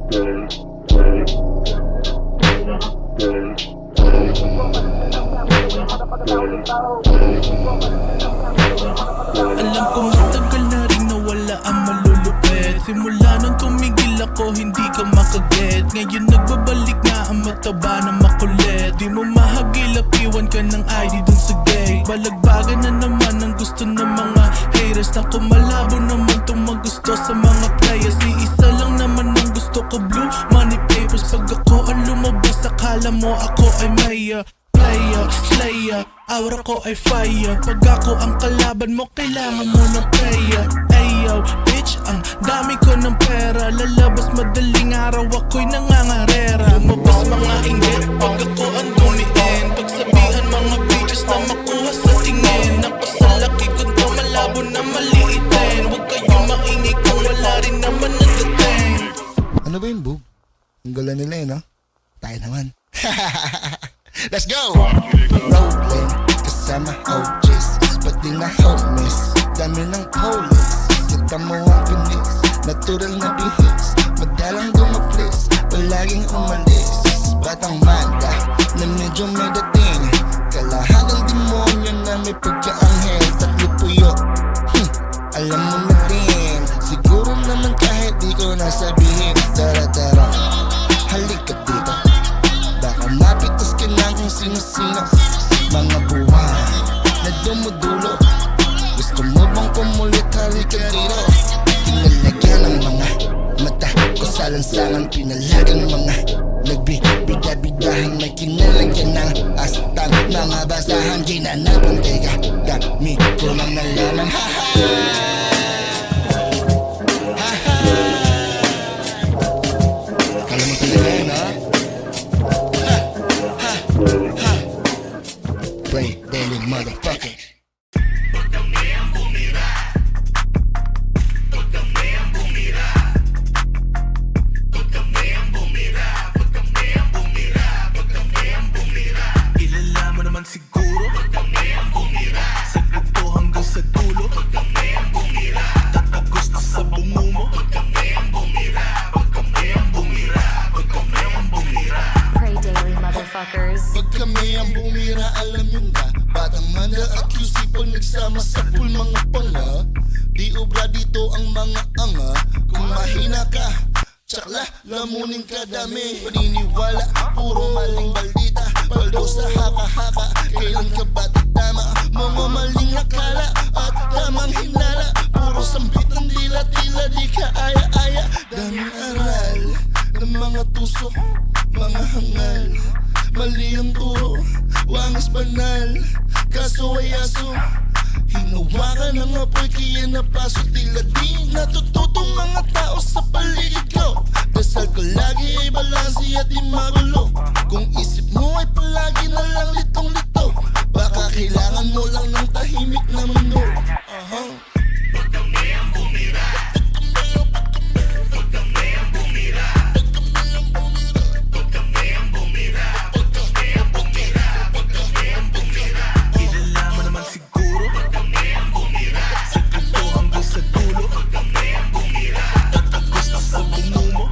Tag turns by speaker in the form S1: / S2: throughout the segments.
S1: Alam kong matagal na rin nawala ang malulupet. Simula nung tumigil ako, hindi ka makaget. Ngayon nagbabalik na ang mataba na makulit. Di mo mahagilap, iwan ka ng ID dun sa gate. Balagbagan na naman ang gusto ng mga haters. Naku, malabo naman tong magusto sa mga players. Di isa lang naman ang gusto ko, blue money papers. Pag ako ang lumabas, akala mo ako ay mayor. Player, slayer, aura ko ay fire. Pag ako ang kalaban mo, kailangan mo ng prayer. Ayo, bitch, ang dami ko ng pera. Lalabas madaling araw, ako'y nangangarera. Lumabas mga inggit, pag ako ang dumiin. Pagsabihan mga bitches na makuha sa tingin. Ako sa laki ko to, malabo na maliitin. Huwag kayong maingay kung wala rin naman nagdating.
S2: Ano ba yun, Boog? Ang gala nila yun, ha? Tayo naman. Let's go! Rolling, kasama OGs, pati na homies, dami ng police. Kita mo ang pinis, natural na bihis, madalang dumaplis, palaging umalis. Batang manda, na medyo may dating, kalahadang demonyo na may pagkaanghel. Tatlo puyo, alam mo na rin, siguro naman kahit di ko nasabihin. Tara tara, halika dito, baka mapitas ka lang kung sino-sino. Mga buwan na dumudulo, gusto mo bang kumulit? Halika dito. Pinalagyan ang mga mata ko sa lansangan, pinalagang mga nagbibida-bidahan, may kinalagyan ng astang mga basahan. Ginanapang teka, dami ko nang nalaman. Kala mo talaga yun, ha? Brain daily motherfucker.
S1: Kilala mo naman siguro, sa buto hanggang sa dulo, tatagos na sa bungo mo.
S3: Pray daily, motherfuckers.
S2: Pag kami ang bumira, alam nyo na, batang manda at QC pag nagsama sa pool mga panga. Di obra dito ang mga anga. Kung mahina ka, tsakla, lamunin ka dami. Paniniwala, puro maling baldita, paldo sa haka-haka. Kailan ka ba tama? Mga maling akala at tamang hinala. Puro sambit ng dila-dila, di ka aya-aya. Daming aral ng mga tusok, mga hangal. Mali ang turo, wangis banal, kaso ay aso. Hinawakan ng apoy kaya napaso, tila di natututong mga tao sa paligid ko. Dasal ko lagi ay balansi at di magulo. Kung isip mo ay palagi na lang litong-lito, baka kailangan mo lang ng tahimik na mundo.
S1: Kilala mo naman siguro, sa buto hanggang sa dulo, tatagos na sa bungo mo.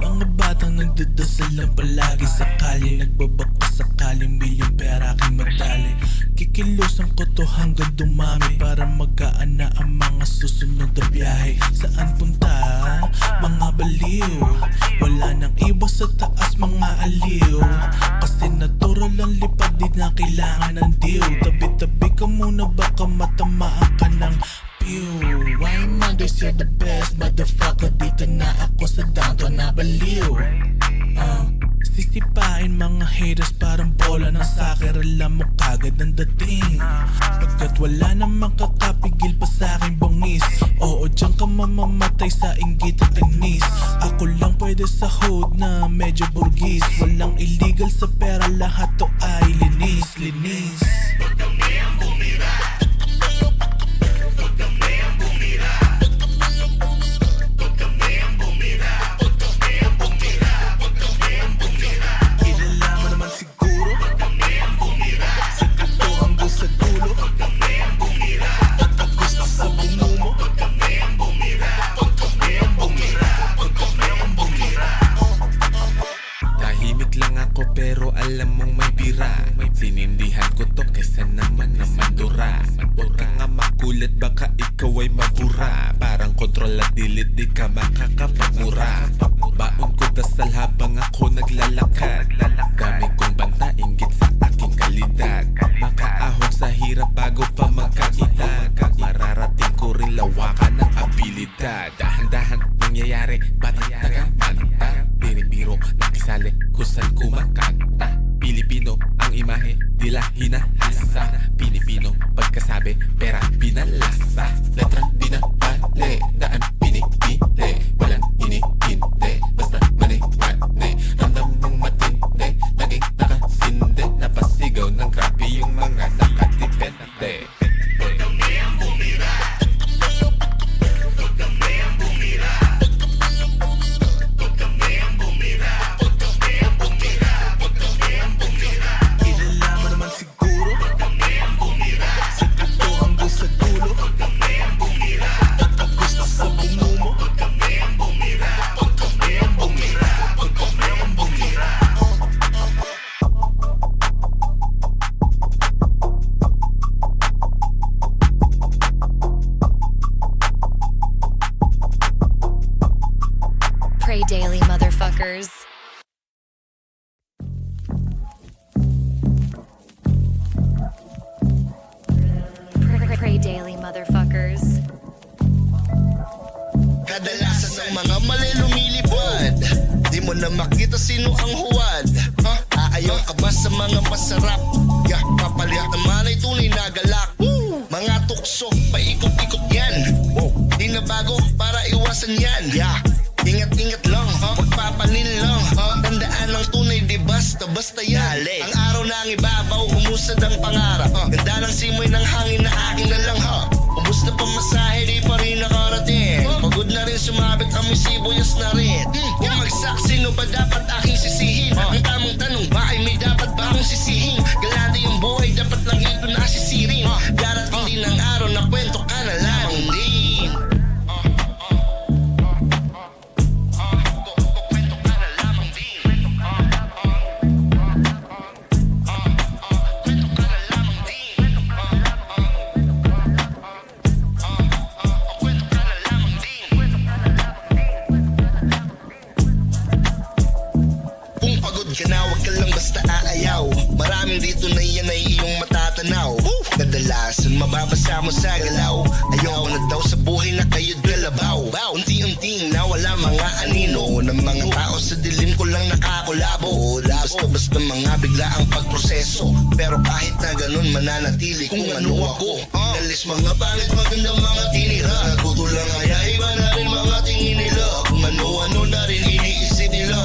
S1: Mga batang nagdadasal lang palagi sa kalye, nagbabaka sakaling milyong pera aking madali. Kikilusan ko to hanggang dumami, para magkaan na ang mga susunod na biyahe. Saan punta? Mga baliw, wala nang iba sa taas, mga aliw. Kasi natural ang lipad, di na kailangan ng deal. Tabi-tabi ka muna, baka matamaan ka ng pew. Why Mondays you're the best, motherfucker. Dito na ako sa downtown na baliw. Sisipain mga haters parang bola ng soccer. Alam mo kagad ang dating, pagkat wala namang kakapigil pa sa aking bangis. Oo, diyan ka mamamatay sa inggit at inis. Ako lang pwede sa hood na medyo burgis. Walang illegal sa pera, lahat to ay linis. Kilala mo naman siguro, sa buto hanggang sa dulo, tatagos
S4: pilit baka ikaw ay mabura. Parang kontrol at dilit, di ka makakapagmura. Baon ko dasal habang ako naglalakad. Dami kong banta, inggit sa aking kalidad. Makaahon sa hirap bago pa magkaedad. Mararating ko rin lawakan ng abilidad. Dahan-dahan nangyayari, ba't taga-manta? Binibiro, nakisali, kusal kumakanta. Pilipino ang imahe, dila hinahasa. Pilipino, pagkasabi, pera pinalasa. Letrang di na bale, daan pinipili. Walang hinihindi, basta mani-mani. Ramdam mong matindi, naging nakasindi. Napasigaw ng grabe yung mga nakatipente.
S3: Pray daily, motherfuckers. Pray daily, motherfuckers.
S2: Kadalasan ng mga mali lumilipad. Di mo na makita sino ang huwad. Aayaw ka ba sa mga masarap? Kapaliak naman ay tunay na galak. Mga tukso, paikot-ikot yan. Di na bago para iwasan yan. Ingat-ingat lang, magpapanin lang. Tandaan ng tunay, di basta-basta yan. Ang araw na ang ibabaw, umusad ang pangarap. Ganda ng simoy ng hangin na aking nalang. Ubus na pamasahe, di pa rin nakarating. Pagod na rin sumabit, kami sibuyas na rin. Kung magsak, sino ba dapat aking sisihin? Ang tamang tanong ba ay may dapat ba akong sisihin? Galante yung buhay, dapat lang ito nasisirin. Darating din ang araw na kwento ka na lamang din. Kung pagod ka na, wag ka lang basta aayaw. Maraming dito na yan ay iyong matatanaw. Kadalasan mababasa mo sa galaw. Ayaw na daw sa buhay na kayo'y galabaw. Unti-unting nawala mga anino ng mga tao sa dilim ko lang nakakulabo. Basta-basta mga bigla ang pagproseso. Pero kahit na ganun mananatili kung ano ako. Nalis mga pangit magandang mga tinira. Naguto lang kaya iba na rin mga tingin nila. Kung ano-ano na rin iniisip nila.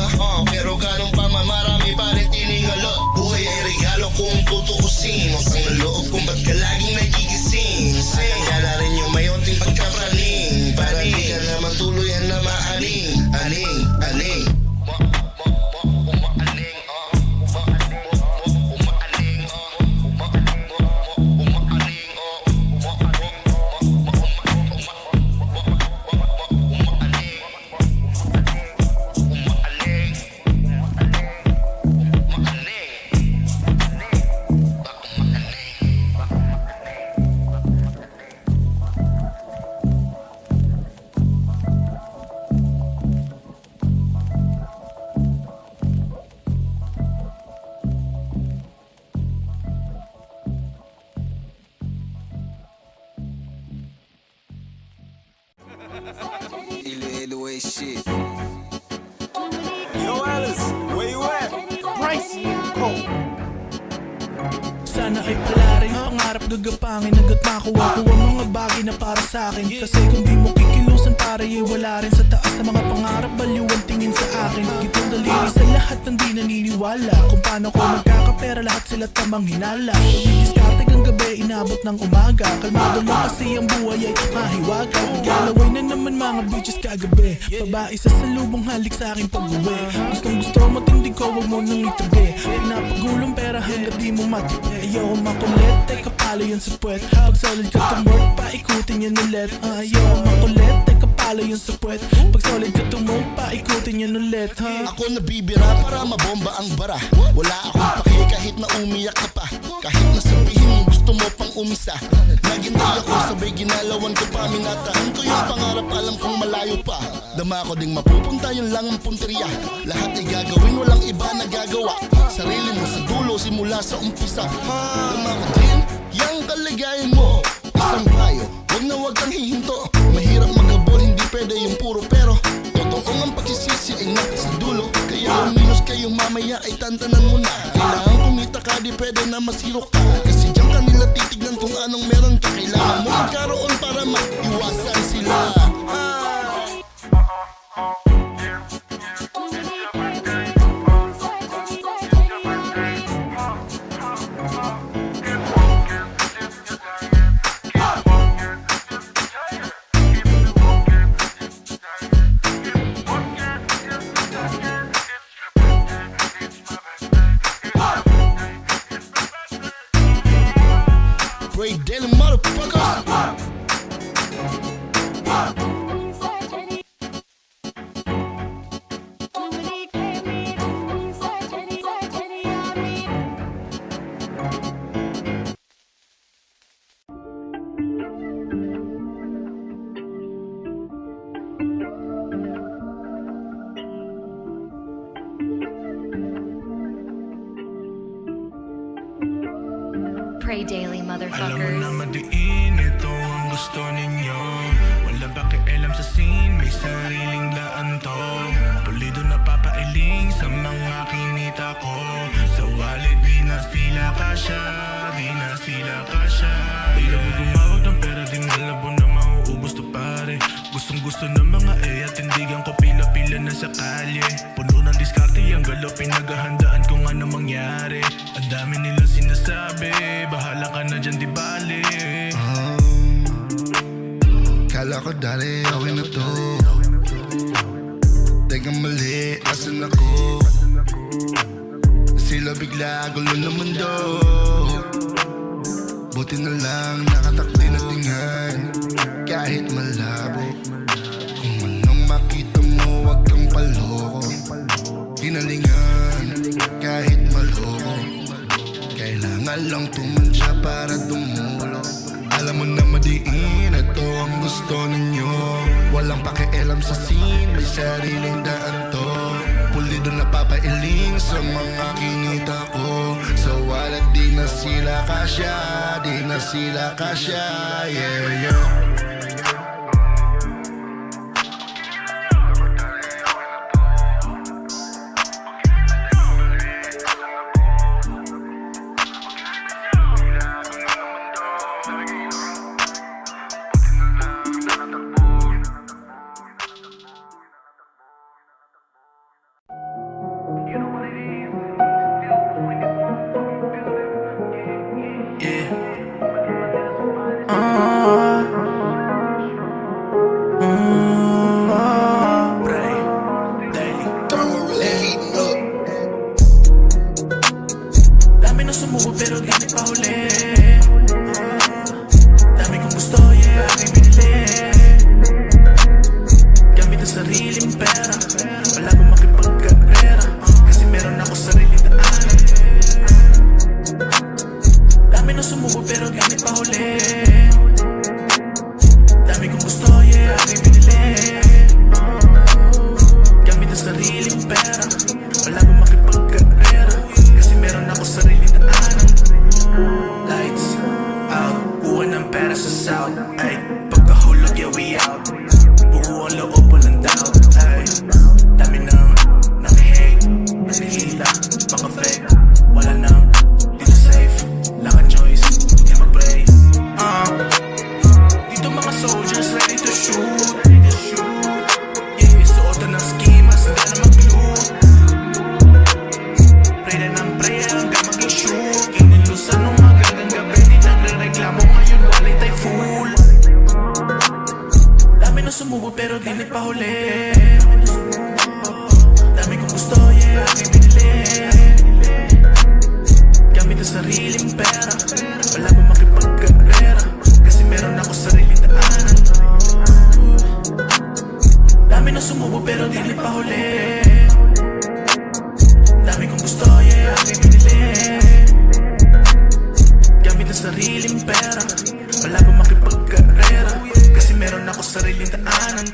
S2: Pero ganun pa marami pa rin tiningala. Buhay ay regalo kung tutukusin. Ang loob kung ba't ka laging nagigising. Kaya na rin yung may onting pagkapraning. Para di ka naman tuluyan na maaning. Aning
S5: Iloilo way shit.
S6: Yo, Alice, where you at? Bryce, Cole.
S1: Sana ay pala rin pangarap gagapangin. Agad makuha ko ang mga bagay na para sa akin. Kasi kung di mo kikilusan pare ay wala rin. Sa taas na mga pangarap baliw ang tingin sa akin. Gitong daliri sa lahat ng di naniniwala. Kung paano ko nagkakapera lahat sila tamang hinala. Pag-diskarte ng gabi inabot ng umaga. Kalmado lang kasi ang buhay ay mahiwaga. Naglalaway na naman mga bitches kagabi. Babae sa salubong halik sa akin pag-uwi. Gustong gusto mo tindig ko wag mo nang itabi. Pinapagulong pera hanggat di mo matipi. Ayaw makulit, teka palo yun sa puwet. Pag solid ka tumort, paikutin yun ulit. Ayaw makulit, teka palo yun sa puwet. Pag solid ka tumort, paikutin yun ulit.
S2: Ako nabibira para mabomba ang bara. Wala akong paki kahit na umiyak ka pa. Kahit na sabihin mo gusto mo pang umisa. Naghintay ako, sabay ginalawan ko pa. Minatahan ko yung pangarap, alam kong malayo pa. Dama ko ding mapupunta, yun lang ang punteriya. Lahat ay gagawin, walang iba na gagawa. Sarili mo sa dulo, simula sa umpisa. Dama ko din, yung kaligayan mo. Isang payo, wag kang hihinto. Mahirap magabol, hindi pwede yung puro pero. Totoong ang pagsisisi ay nasa dulo. Kaya kung minus kayo mamaya ay tantanan mo na. Kailangan kumita ka, di pwede na masiro ka. Kasi diyan kanila titignan kung anong meron ka. Kailangan mo magkaroon para maiwasan sila. Pray daily, motherfuckers.
S3: Pray daily,
S1: Alam mo
S3: motherfuckers.
S1: na madiin, ito ang gusto ninyo. Walang pakialam sa scene, may sariling daan to. Pulido na papailing sa mga kinita ko. Sa wallet, di na sila kasya, di na sila kasya. Di lang gumawag ng pera, di malabo na mauubos to pare. Gustong gusto ng mga at tindigan ko pila-pila na sa kalye. Puno ng diskarte, ang galaw pinaghahandaan kung ano mangyari. Ang dami nilang sinasabi, bahala ka na dyan, di bale.
S2: Kala ko dali, okay na to. Teka mali, asan ako? Sila bigla, gulo ng mundo. Buti na lang, nakatakli na tingnan. Kahit malabo, kung anong makita mo, wag kang paloko. Ginalingan, kahit maloko. Kailangan lang tumansya para dumulo. Alam mo na madiin, ito ang gusto ninyo. Walang pakialam sa scene, may sariling daan to. Pulido na papailing sa mga kinita ko. Sa wallet di na sila kasya, di na sila kasya, yeah, yeah.
S1: Dami na sumuko pero di nagpahuli. Dami kong gusto, yeah, aking binili. Gamit ang sariling pera, wala akong makipagkarera. Kasi meron ako sariling daanan. Dami na sumuko pero di nagpahuli. Dami kong gusto, yeah, aking binili. Gamit ang sariling pera, wala akong makipagkarera. Kasi meron ako sariling daanan. Lights out, buwan ng pera sa south. Ay, pagkahulog, yeah, we out. Buo ang loob, walang doubt. Ay, dami nang nang-hate, nanihila, mga fake. Wala nang, dito safe, lang ang choice, hindi mag-pray. Dito mga soldiers ready to shoot. Yeah, suotan ng schemas, hindi na mag-loot. Pray na ng pray hanggang maging shoot. Kinilusan nung hanggang gabi, di nagre-reklamo ngayon, wallet ay full. sariling pera. Wala ba makipagkarera, kasi meron ako sariling daanan.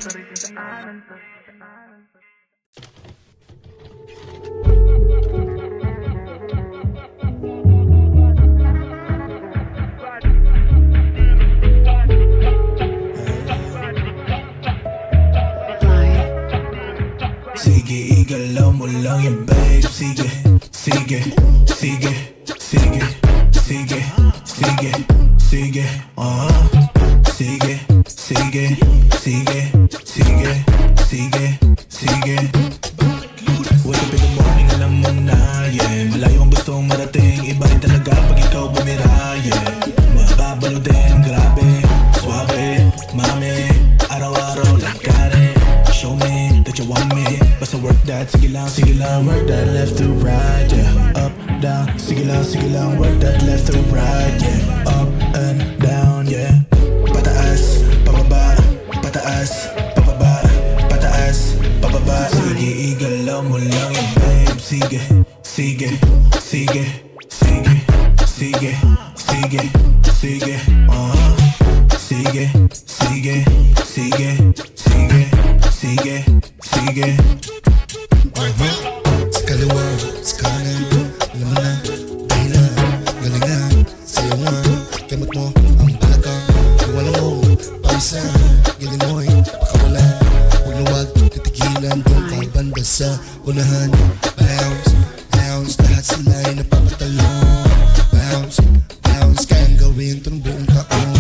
S1: Sige, igalaw mo lang yan babe. Sige, sige, sige, sige, sige, sige, sige, sige, sige, sige, sige, sige, sige. Wake up in the morning, alam mo na, yeah. Malayo ang gustong marating, iba rin talaga pag ikaw bumira, yeah. Mababalo din, grabe, suabe, mami. Araw-araw lang ka rin. Show me that you want me. Basta work that, sige lang, work that left to right, yeah. Up, down, sige lang, work that left to right, yeah. Up and down, yeah. Pataas, pababa, pataas, pababa, pataas, pababa. Sige, igalaw mo lang yan, babe. Sige, sige, sige, sige, sige, sige, sige, sige, sige, sige, sige, sige, sige.
S2: Sa kaliwa, sa kanan, alam mo na, dahilan, galingan, sayawan, kamot mo, ang balakang, wala mong pausan, galing mo'y pakawala, huwag na huwag, titigilan, kung kabanda sa unahan, bounce, bounce, lahat sila'y napapatalong, bounce, bounce, kayang gawin ito ng buong taon,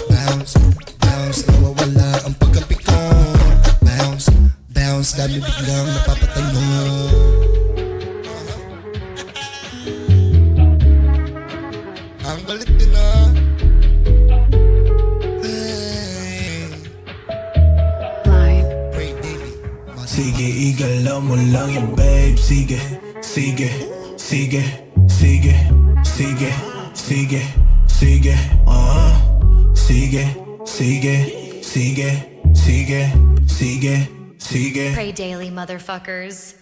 S2: bounce, bounce, nawawala ang pagkapikon, bounce, bounce, dami biglang napapatalong. Ang galit din na. Hey. Pray daily.
S1: Sige, igalaw mo lang yan babe. Sige, sige, sige, sige, sige, sige, sige, sige, sige, sige, sige, sige, sige.
S3: Pray daily, motherfuckers.